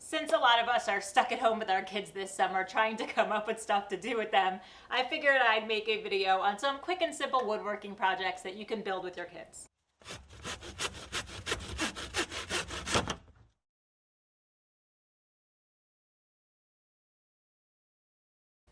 Since a lot of us are stuck at home with our kids this summer trying to come up with stuff to do with them, I figured I'd make a video on some quick and simple woodworking projects that you can build with your kids.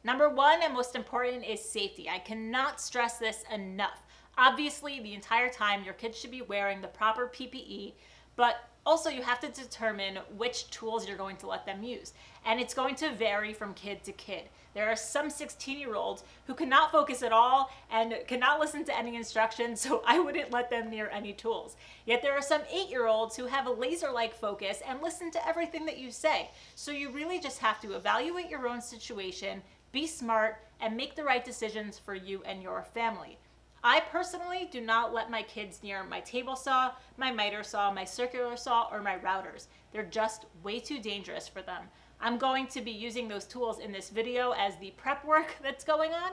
Number one and most important is safety. I cannot stress this enough. Obviously, the entire time your kids should be wearing the proper PPE, but also you have to determine which tools you're going to let them use. And it's going to vary from kid to kid. There are some 16-year-olds who cannot focus at all and cannot listen to any instructions, so I wouldn't let them near any tools. Yet there are some 8-year-olds who have a laser-like focus and listen to everything that you say. So you really just have to evaluate your own situation, be smart, and make the right decisions for you and your family. I personally do not let my kids near my table saw, my miter saw, my circular saw, or my routers. They're just way too dangerous for them. I'm going to be using those tools in this video as the prep work that's going on,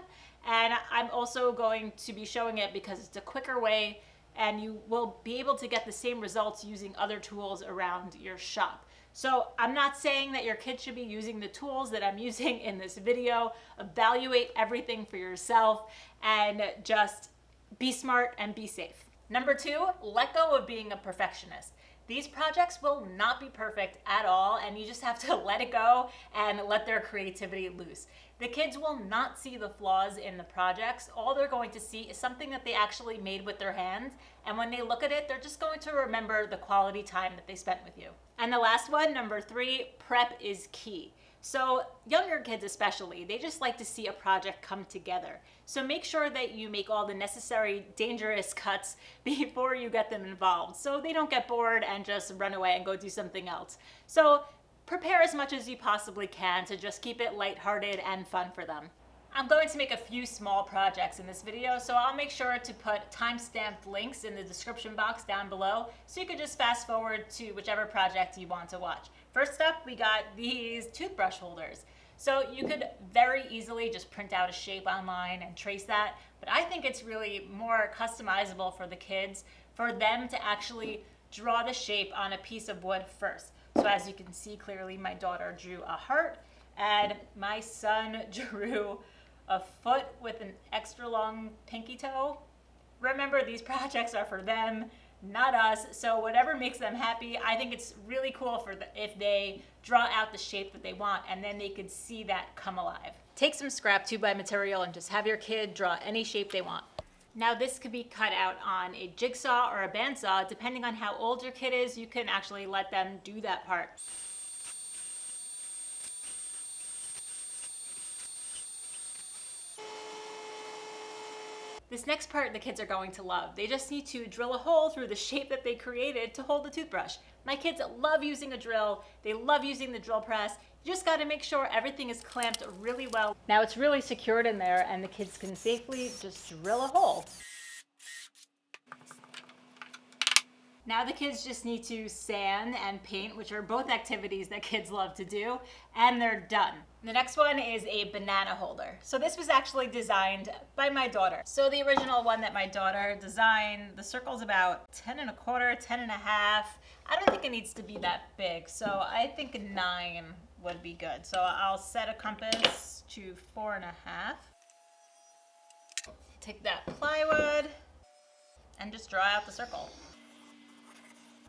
and I'm also going to be showing it because it's a quicker way and you will be able to get the same results using other tools around your shop. So I'm not saying that your kids should be using the tools that I'm using in this video. Evaluate everything for yourself and just be smart and be safe. Number two, let go of being a perfectionist. These projects will not be perfect at all, and you just have to let it go and let their creativity loose. The kids will not see the flaws in the projects. All they're going to see is something that they actually made with their hands, and when they look at it, they're just going to remember the quality time that they spent with you. And the last one, number three, prep is key. So younger kids especially, they just like to see a project come together. So make sure that you make all the necessary dangerous cuts before you get them involved so they don't get bored and just run away and go do something else. So prepare as much as you possibly can to just keep it lighthearted and fun for them. I'm going to make a few small projects in this video, so I'll make sure to put time-stamped links in the description box down below so you can just fast forward to whichever project you want to watch. First up, we got these toothbrush holders. So you could very easily just print out a shape online and trace that, but I think it's really more customizable for the kids for them to actually draw the shape on a piece of wood first. So as you can see clearly, my daughter drew a heart and my son drew a foot with an extra long pinky toe. Remember, these projects are for them, not us, so whatever makes them happy. I think it's really cool if they draw out the shape that they want and then they could see that come alive. Take some scrap 2x material and just have your kid draw any shape they want. Now this could be cut out on a jigsaw or a bandsaw. Depending on how old your kid is, you can actually let them do that part. This next part the kids are going to love. They just need to drill a hole through the shape that they created to hold the toothbrush. My kids love using a drill. They love using the drill press. You just got to make sure everything is clamped really well. Now it's really secured in there and the kids can safely just drill a hole. Now the kids just need to sand and paint, which are both activities that kids love to do, and they're done. The next one is a banana holder. So this was actually designed by my daughter. So the original one that my daughter designed, the circle's about 10 1/4, 10 1/2. I don't think it needs to be that big, so I think 9 would be good. So I'll set a compass to 4 1/2. Take that plywood and just draw out the circle.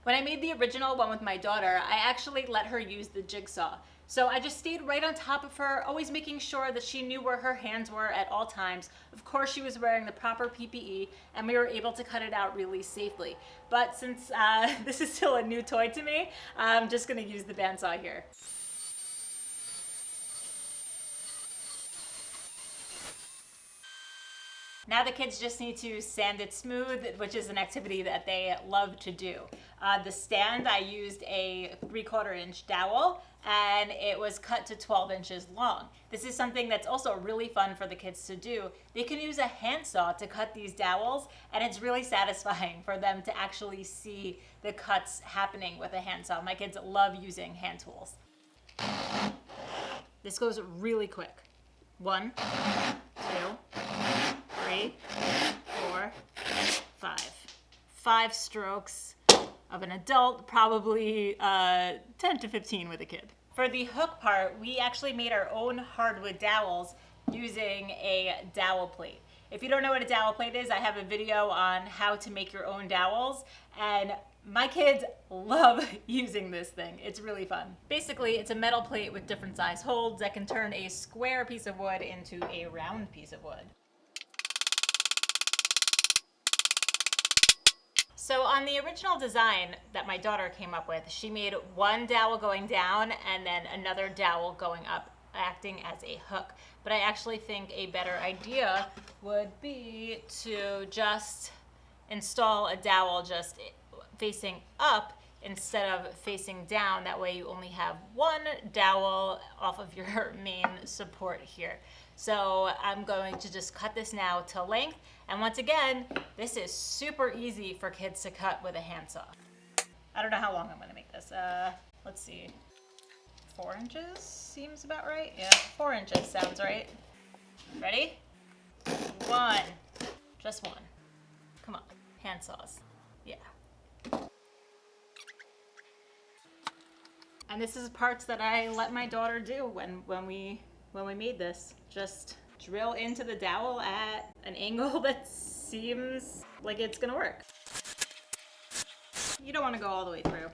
When I made the original one with my daughter, I actually let her use the jigsaw. So I just stayed right on top of her, always making sure that she knew where her hands were at all times. Of course, she was wearing the proper PPE, and we were able to cut it out really safely. But since this is still a new toy to me, I'm just gonna use the bandsaw here. Now the kids just need to sand it smooth, which is an activity that they love to do. The stand, I used a 3/4 inch dowel and it was cut to 12 inches long. This is something that's also really fun for the kids to do. They can use a handsaw to cut these dowels and it's really satisfying for them to actually see the cuts happening with a handsaw. My kids love using hand tools. This goes really quick. 1, 2, 3, 4, 5. 5 strokes of an adult, probably 10 to 15 with a kid. For the hook part, we actually made our own hardwood dowels using a dowel plate. If you don't know what a dowel plate is, I have a video on how to make your own dowels, and my kids love using this thing. It's really fun. Basically, it's a metal plate with different size holds that can turn a square piece of wood into a round piece of wood. So on the original design that my daughter came up with, she made one dowel going down and then another dowel going up, acting as a hook. But I actually think a better idea would be to just install a dowel just facing up instead of facing down. That way you only have one dowel off of your main support here. So I'm going to just cut this now to length. And once again, this is super easy for kids to cut with a handsaw. I don't know how long I'm gonna make this. Let's see, 4 inches seems about right. Yeah, 4 inches sounds right. Ready? One, just one. Come on, handsaws, yeah. And this is parts that I let my daughter do when we made this. Just drill into the dowel at an angle that seems like it's gonna work. You don't want to go all the way through.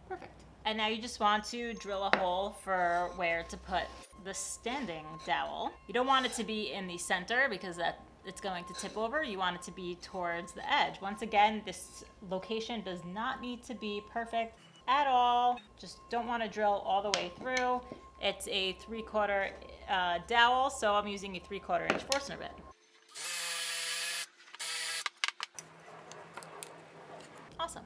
Perfect. And now you just want to drill a hole for where to put the standing dowel. You don't want it to be in the center because it's going to tip over. You want it to be towards the edge. Once again, this location does not need to be perfect at all. Just don't want to drill all the way through. It's a 3/4 dowel, so I'm using a 3/4 inch Forstner bit. Awesome.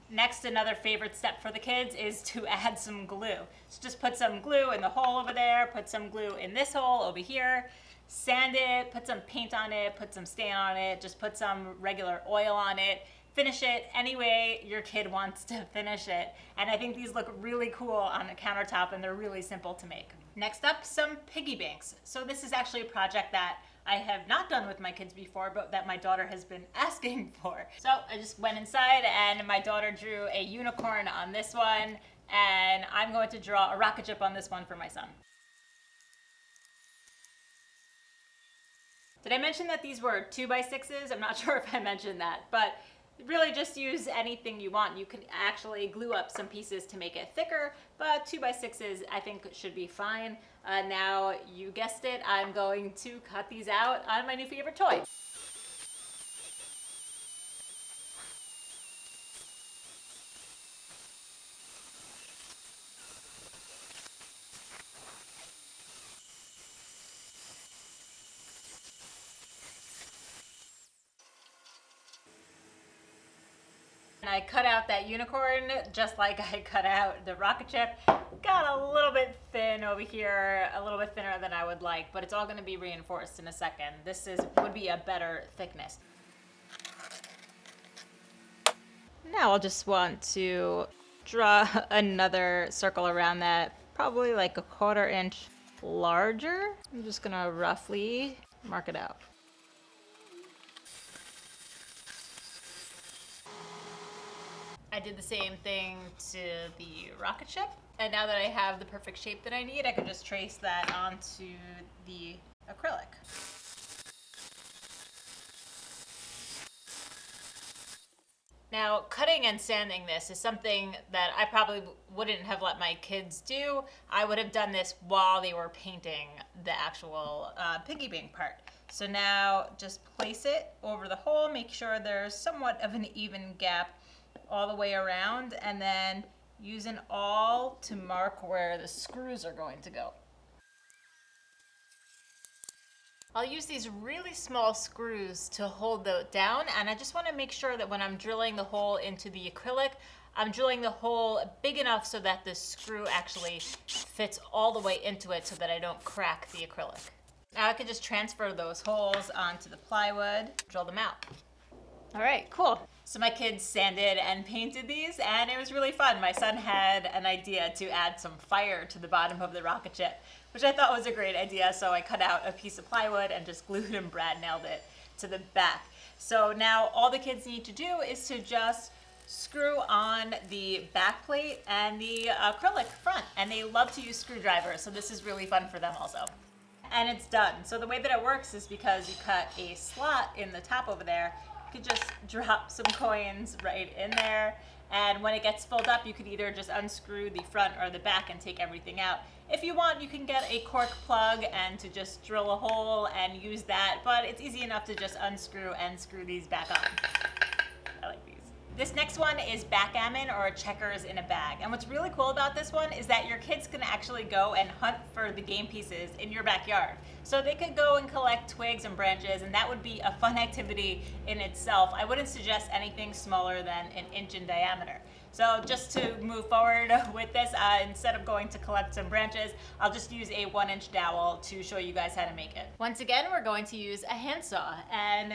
Next, another favorite step for the kids is to add some glue. So just put some glue in the hole over there, put some glue in this hole over here, sand it, put some paint on it, put some stain on it, just put some regular oil on it. Finish it any way your kid wants to finish it. And I think these look really cool on a countertop and they're really simple to make. Next up, some Piggy Banks. So this is actually a project that I have not done with my kids before, but that my daughter has been asking for. So I just went inside and my daughter drew a unicorn on this one, and I'm going to draw a rocket ship on this one for my son. Did I mention that these were 2x6s? I'm not sure if I mentioned that, but really just use anything you want. You can actually glue up some pieces to make it thicker, but 2x6s I think should be fine. Now, you guessed it, I'm going to cut these out on my new favorite toy. I cut out that unicorn just like I cut out the rocket ship. Got a little bit thin over here, a little bit thinner than I would like, but it's all going to be reinforced in a second. This would be a better thickness. Now I'll just want to draw another circle around that, probably like a 1/4 inch larger. I'm just going to roughly mark it out. I did the same thing to the rocket ship, and now that I have the perfect shape that I need, I can just trace that onto the acrylic. Now, cutting and sanding this is something that I probably wouldn't have let my kids do. I would have done this while they were painting the actual piggy bank part. So now just place it over the hole, make sure there's somewhat of an even gap all the way around, and then use an awl to mark where the screws are going to go. I'll use these really small screws to hold it down, and I just want to make sure that when I'm drilling the hole into the acrylic, I'm drilling the hole big enough so that the screw actually fits all the way into it so that I don't crack the acrylic. Now I can just transfer those holes onto the plywood, drill them out. All right, cool. So my kids sanded and painted these, and it was really fun. My son had an idea to add some fire to the bottom of the rocket ship, which I thought was a great idea. So I cut out a piece of plywood and just glued and Brad nailed it to the back. So now all the kids need to do is to just screw on the back plate and the acrylic front, and they love to use screwdrivers, so this is really fun for them also. And it's done. So the way that it works is because you cut a slot in the top over there, you could just drop some coins right in there, and when it gets filled up, you could either just unscrew the front or the back and take everything out. If you want, you can get a cork plug and to just drill a hole and use that, but it's easy enough to just unscrew and screw these back on. I like these. This next one is backgammon, or checkers in a bag. And what's really cool about this one is that your kids can actually go and hunt for the game pieces in your backyard. So they could go and collect twigs and branches, and that would be a fun activity in itself. I wouldn't suggest anything smaller than an inch in diameter. So just to move forward with this, instead of going to collect some branches, I'll just use a 1-inch dowel to show you guys how to make it. Once again, we're going to use a handsaw, and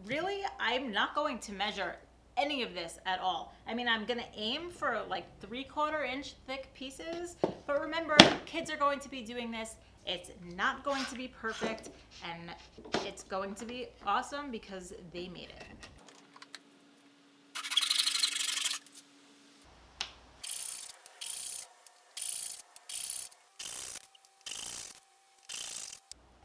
really, I'm not going to measure any of this at all. I mean, I'm gonna aim for like 3/4 inch thick pieces, but remember, kids are going to be doing this. It's not going to be perfect, and it's going to be awesome because they made it.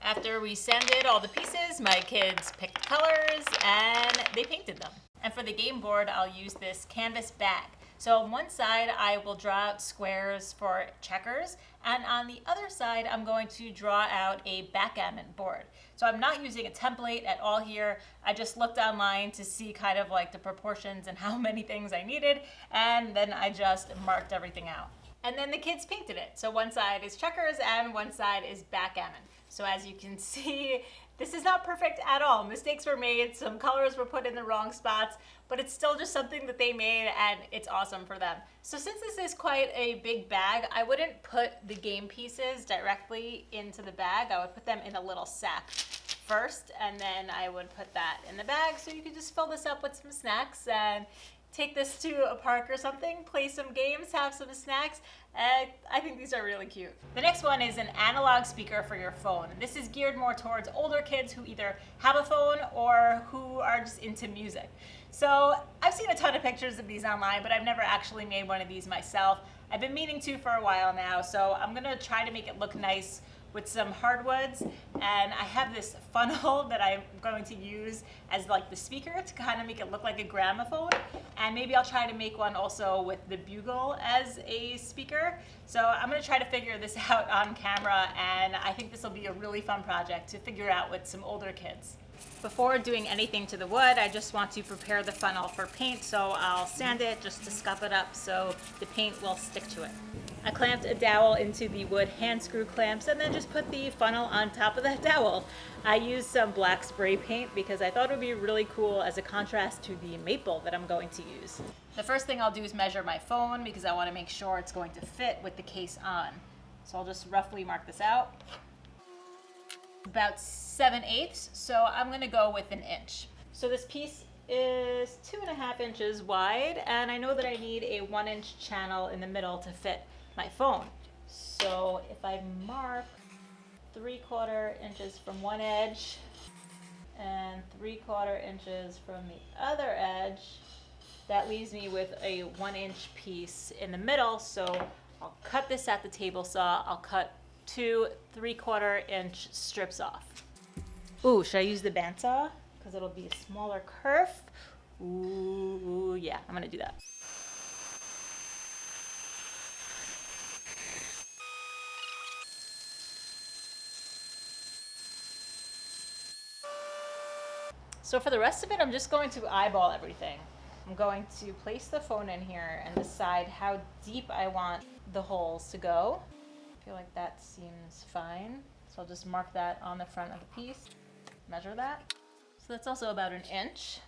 After we sanded all the pieces, my kids picked colors and they painted them. And for the game board, I'll use this canvas bag. So on one side, I will draw out squares for checkers, and on the other side, I'm going to draw out a backgammon board. So I'm not using a template at all here. I just looked online to see kind of like the proportions and how many things I needed, and then I just marked everything out. And then the kids painted it. So one side is checkers and one side is backgammon. So as you can see, this is not perfect at all. Mistakes were made, some colors were put in the wrong spots, but it's still just something that they made, and it's awesome for them. So since this is quite a big bag, I wouldn't put the game pieces directly into the bag. I would put them in a little sack first, and then I would put that in the bag, so you could just fill this up with some snacks and take this to a park or something, play some games, have some snacks. I think these are really cute. The next one is an analog speaker for your phone. This is geared more towards older kids who either have a phone or who are just into music. So I've seen a ton of pictures of these online, but I've never actually made one of these myself. I've been meaning to for a while now, so I'm gonna try to make it look nice with some hardwoods, and I have this funnel that I'm going to use as like the speaker to kind of make it look like a gramophone, and maybe I'll try to make one also with the bugle as a speaker. So I'm going to try to figure this out on camera, and I think this will be a really fun project to figure out with some older kids. Before doing anything to the wood, I just want to prepare the funnel for paint, so I'll sand it just to scuff it up so the paint will stick to it. I clamped a dowel into the wood hand screw clamps and then just put the funnel on top of that dowel. I used some black spray paint because I thought it would be really cool as a contrast to the maple that I'm going to use. The first thing I'll do is measure my phone because I want to make sure it's going to fit with the case on. So I'll just roughly mark this out. About 7/8, so I'm going to go with an inch. So this piece is 2.5 inches wide, and I know that I need a 1-inch channel in the middle to fit my phone. So if I mark 3/4 inches from one edge and 3/4 inches from the other edge, that leaves me with a 1-inch piece in the middle. So I'll cut this at the table saw. I'll cut 2 3/4 inch strips off. Ooh, should I use the bandsaw? Because it'll be a smaller kerf. Ooh, yeah, I'm gonna do that. So for the rest of it, I'm just going to eyeball everything. I'm going to place the phone in here and decide how deep I want the holes to go. I feel like that seems fine. So I'll just mark that on the front of the piece, measure that. So that's also about an inch.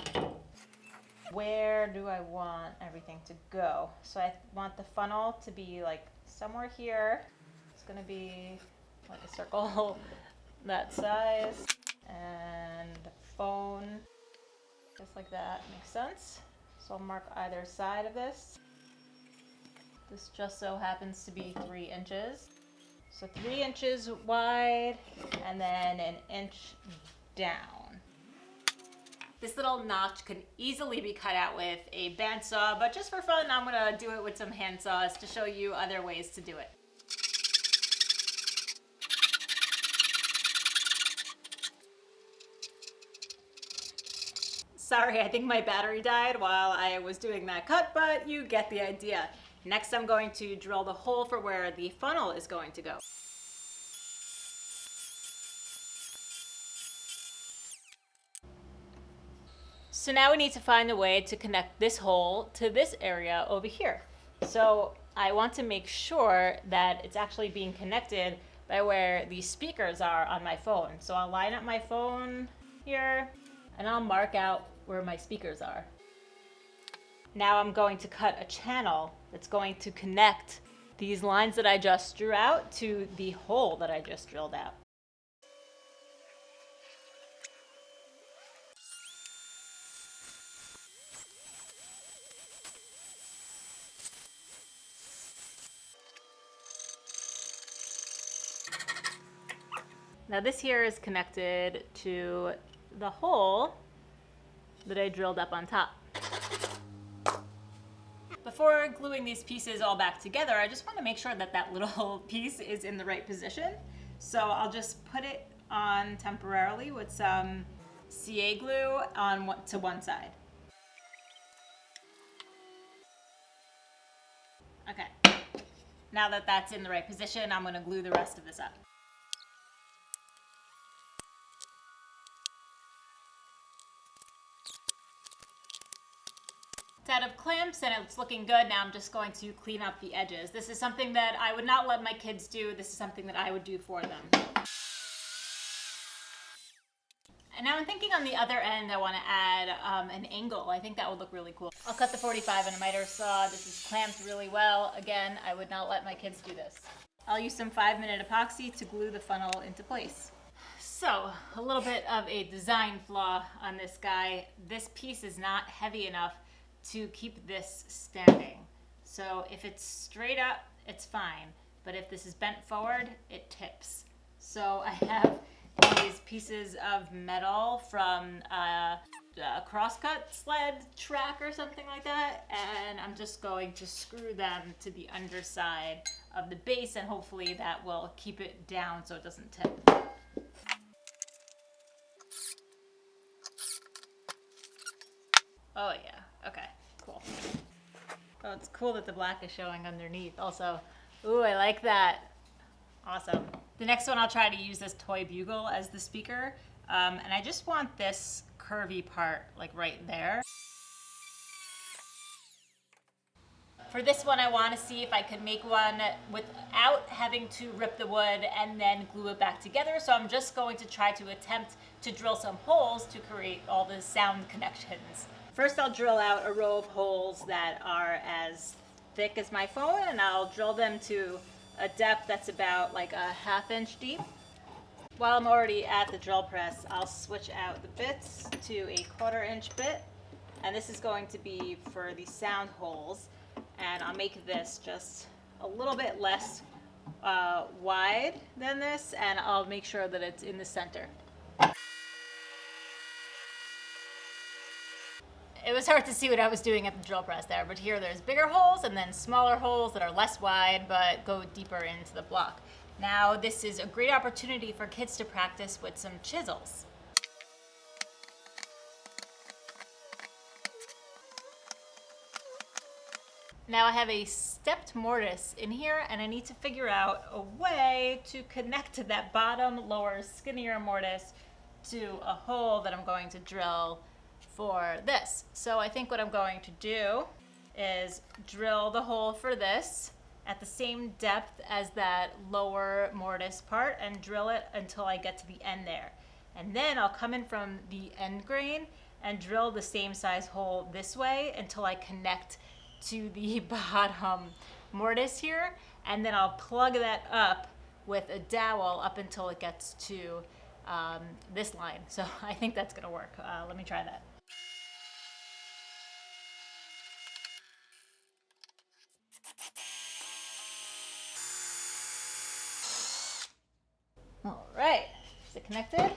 Where do I want everything to go? So I want the funnel to be like somewhere here. It's gonna be like a circle that size. And the phone, just like that, makes sense. So I'll mark either side of this. This just so happens to be 3 inches. So 3 inches wide and then an inch down. This little notch can easily be cut out with a bandsaw, but just for fun, I'm gonna do it with some hand saws to show you other ways to do it. Sorry, I think my battery died while I was doing that cut, but you get the idea. Next, I'm going to drill the hole for where the funnel is going to go. So now we need to find a way to connect this hole to this area over here. So I want to make sure that it's actually being connected by where the speakers are on my phone. So I'll line up my phone here and I'll mark out where my speakers are. Now I'm going to cut a channel that's going to connect these lines that I just drew out to the hole that I just drilled out. Now this here is connected to the hole that I drilled up on top. Before gluing these pieces all back together, I just want to make sure that that little piece is in the right position. So I'll just put it on temporarily with some CA glue to one side. Okay, now that that's in the right position, I'm going to glue the rest of this up. Out of clamps and it's looking good. Now I'm just going to clean up the edges. This is something that I would not let my kids do. This is something that I would do for them. And now I'm thinking on the other end I want to add an angle. I think that would look really cool. I'll cut the 45 on a miter saw. This is clamped really well. Again, I would not let my kids do this. I'll use some 5-minute epoxy to glue the funnel into place. So, a little bit of a design flaw on this guy. This piece is not heavy enough to keep this standing. So if it's straight up, it's fine. But if this is bent forward, it tips. So I have these pieces of metal from a crosscut sled track or something like that. And I'm just going to screw them to the underside of the base and hopefully that will keep it down so it doesn't tip. Oh yeah, okay, cool. Oh, it's cool that the black is showing underneath also. Ooh, I like that. Awesome. The next one I'll try to use this Toy Bugle as the speaker. And I just want this curvy part like right there. For this one, I want to see if I could make one without having to rip the wood and then glue it back together. So I'm just going to try to attempt to drill some holes to create all the sound connections. First, I'll drill out a row of holes that are as thick as my phone, and I'll drill them to a depth that's about like a 1/2 inch deep. While I'm already at the drill press, I'll switch out the bits to a 1/4 inch bit, and this is going to be for the sound holes, and I'll make this just a little bit less wide than this, and I'll make sure that it's in the center. It was hard to see what I was doing at the drill press there, but here there's bigger holes and then smaller holes that are less wide but go deeper into the block. Now this is a great opportunity for kids to practice with some chisels. Now I have a stepped mortise in here and I need to figure out a way to connect to that bottom lower skinnier mortise to a hole that I'm going to drill for this. So I think what I'm going to do is drill the hole for this at the same depth as that lower mortise part and drill it until I get to the end there. And then I'll come in from the end grain and drill the same size hole this way until I connect to the bottom mortise here. And then I'll plug that up with a dowel up until it gets to this line. So I think that's gonna work. Let me try that. All right, is it connected?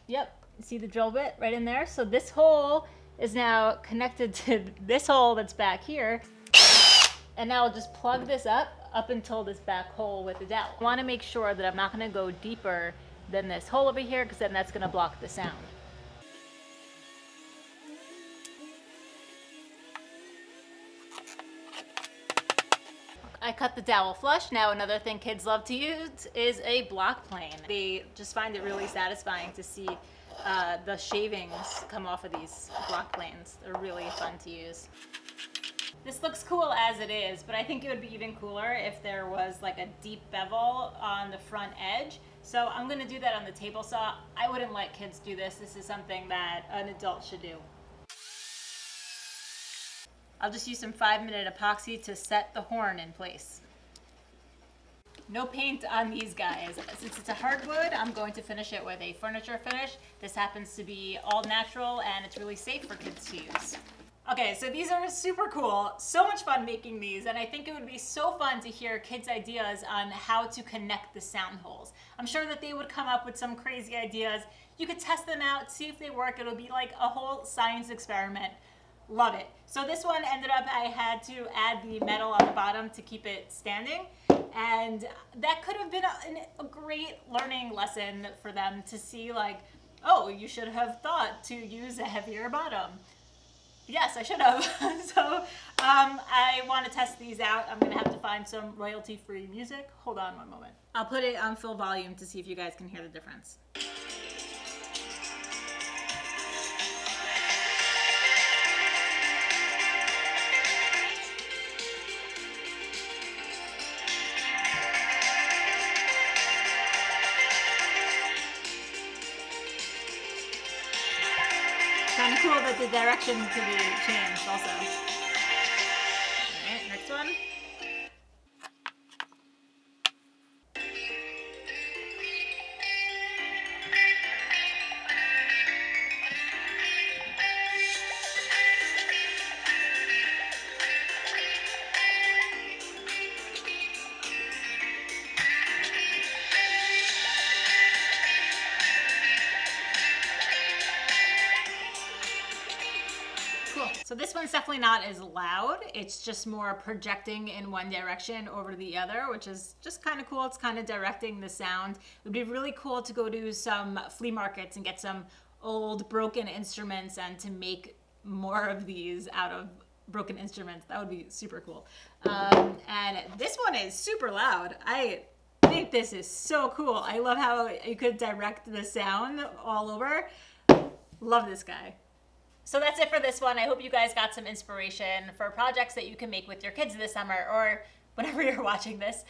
Yep, See the drill bit right in there? So this hole is now connected to this hole that's back here. And now I'll just plug this up until this back hole with the dowel. I want to make sure that I'm not going to go deeper than this hole over here, because then that's going to block the sound. I cut the dowel flush. Now another thing kids love to use is a block plane. They just find it really satisfying to see the shavings come off of these block planes. They're really fun to use. This looks cool as it is, but I think it would be even cooler if there was like a deep bevel on the front edge. So I'm gonna do that on the table saw. I wouldn't let kids do this. This is something that an adult should do. I'll just use some 5-minute epoxy to set the horn in place. No paint on these guys. Since it's a hardwood, I'm going to finish it with a furniture finish. This happens to be all natural and it's really safe for kids to use. Okay, so these are super cool. So much fun making these, and I think it would be so fun to hear kids' ideas on how to connect the sound holes. I'm sure that they would come up with some crazy ideas. You could test them out, see if they work. It'll be like a whole science experiment. Love it. So this one ended up, I had to add the metal on the bottom to keep it standing. And that could have been a great learning lesson for them to see, like, oh, you should have thought to use a heavier bottom. Yes, I should have. So I want to test these out. I'm going to have to find some royalty-free music. Hold on one moment. I'll put it on full volume to see if you guys can hear the difference. Kind of cool that the direction can be changed also. Alright, next one. So this one's definitely not as loud. It's just more projecting in one direction over the other, which is just kind of cool. It's kind of directing the sound. It would be really cool to go to some flea markets and get some old broken instruments and to make more of these out of broken instruments. That would be super cool. And this one is super loud. I think this is so cool. I love how you could direct the sound all over. Love this guy. So that's it for this one. I hope you guys got some inspiration for projects that you can make with your kids this summer or whenever you're watching this.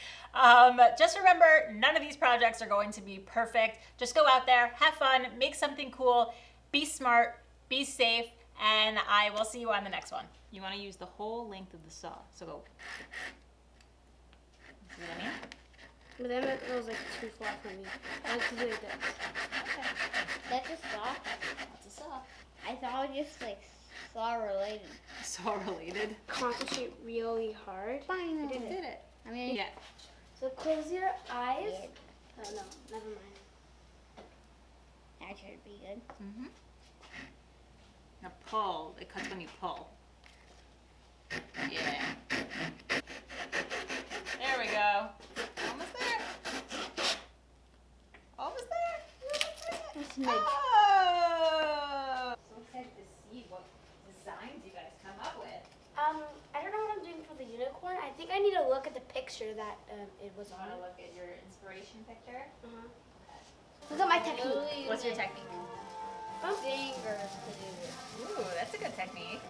Just remember, none of these projects are going to be perfect. Just go out there, have fun, make something cool, be smart, be safe, and I will see you on the next one. You want to use the whole length of the saw, so go. See what I mean? But then it was like too flat for me. I like to do it this. Okay. That's a saw? That's a saw. I thought it was just like saw related. Saw related. Concentrate really hard. Fine, I did it. I mean, Yeah. so close your eyes. Oh no, never mind. That should be good. Mm-hmm. Now pull. It cuts when you pull. Yeah. There we go. Almost there. Almost there. That's nice. Oh! So excited to see what designs you guys come up with. I don't know what I'm doing for the unicorn. I think I need to look at the picture that it was You on. want to look at your inspiration picture? Uh-huh. Look at my technique. What's your technique? Fingers to do this. Ooh, that's a good technique.